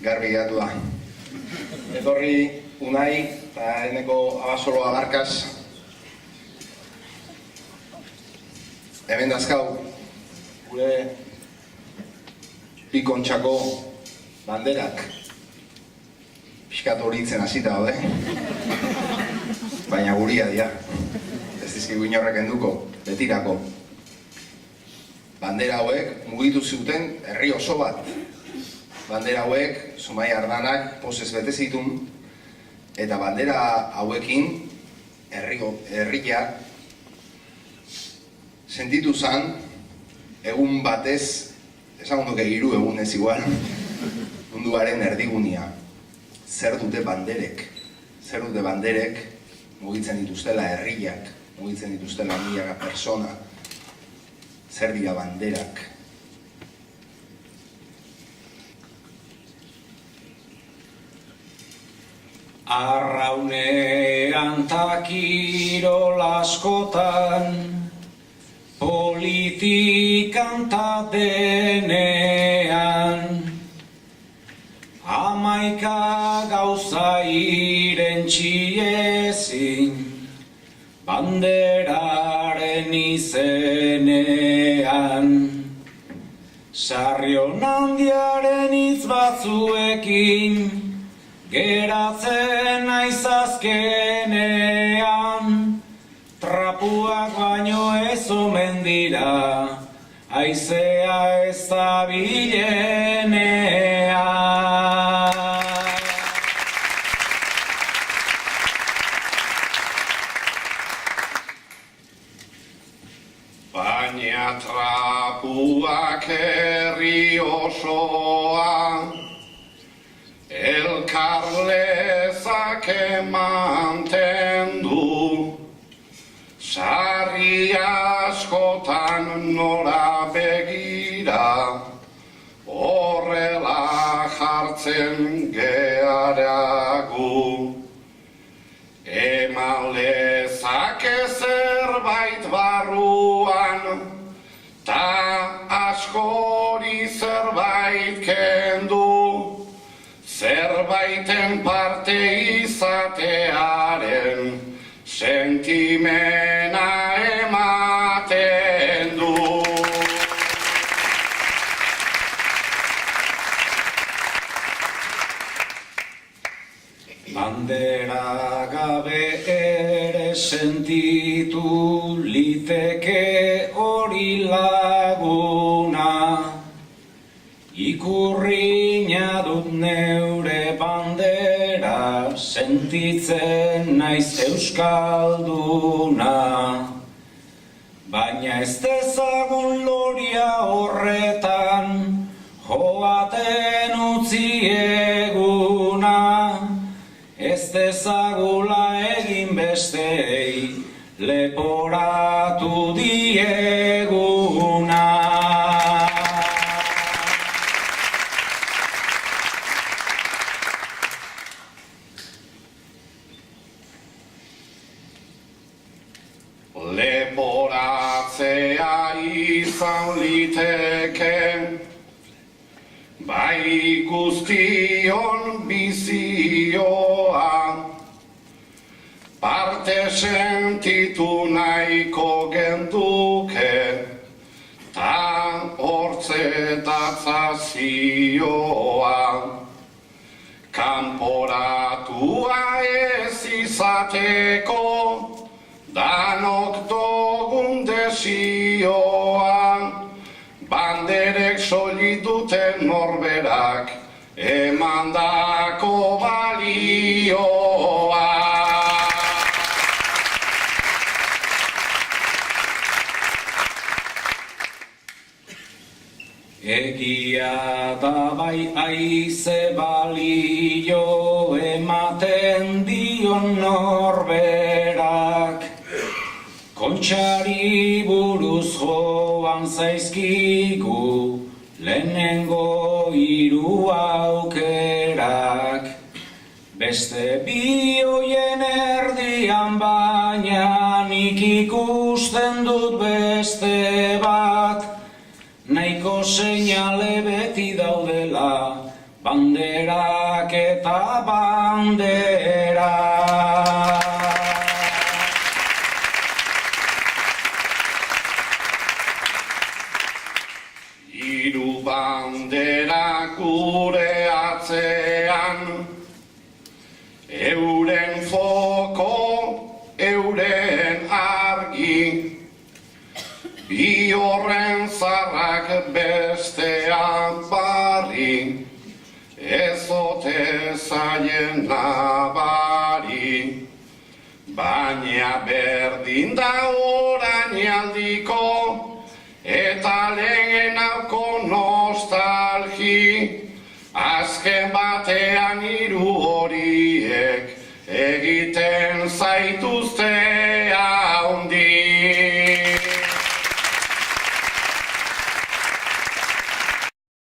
garbi geratu da. Etorri Unai eta eneko abasoloa Barkas. Hemen dazkau, gure pikontxako banderak pixkat horitzen hasita daude. Baina guria dira. Ez dizkigu inorrek enduko, betirako. Bandera hauek mugitu zuten herri oso bat. Bandera hauek Zumai Ardanak pozez bete zitun, eta bandera hauekin herria sentitu zan egun batez, esan duke 3 egunez igual, munduaren erdigunia. Zer dute banderek mugitzen dituztela herriak, mugitzen dituztela milaka persona. Zer dira banderak? Arraunean ta kirol askotan, politikan ta denean, 11 gauza irentsi ezin, banderaren izenean. Sarrion handiaren hitz batzuekin, geratzen naiz azkenean, trapuak baino ez omen dira, haizea ez dabilenean. Baina trapuak herri osoa, elkar lezake mantendu, sarri askotan nora begira, horrela jartzen gearagu. Eman lezake zerbait barruan, ta askori zerbait kendu, zerbaiten parte izatearen sentimena ematen du. Bandera gabe ere sentitu liteke hori laguna, ikurriña dut neure bandera, sentitzen naiz euskalduna. Baina ez dezagun loria horretan, joaten utzi eguna, ez dezagula egin bestei, leporatu dieguna. Leporatzea izan liteke, bai guztion bizioa, parte sentitu nahiko genduke, ta hortzetatza zioa. Kanporatua ez izateko, danok dogun desioa, banderek soliduten norberak, emandako balioa. Egia da bai haize balio ematen dion norberak, kontxari buruz joan zaizkigu lehenengo 3 aukerak. Beste bi hoien erdian baina nik ikusten dut beste bat, nahiko seinale beti daudela banderak eta banderak. Hiru banderak gure atzean, euren foko, euren argi, bi horren zarrak bestean barri, ez ote zaien nabari. Baina berdin da orainaldiko, eta lehenako nostalgi, azken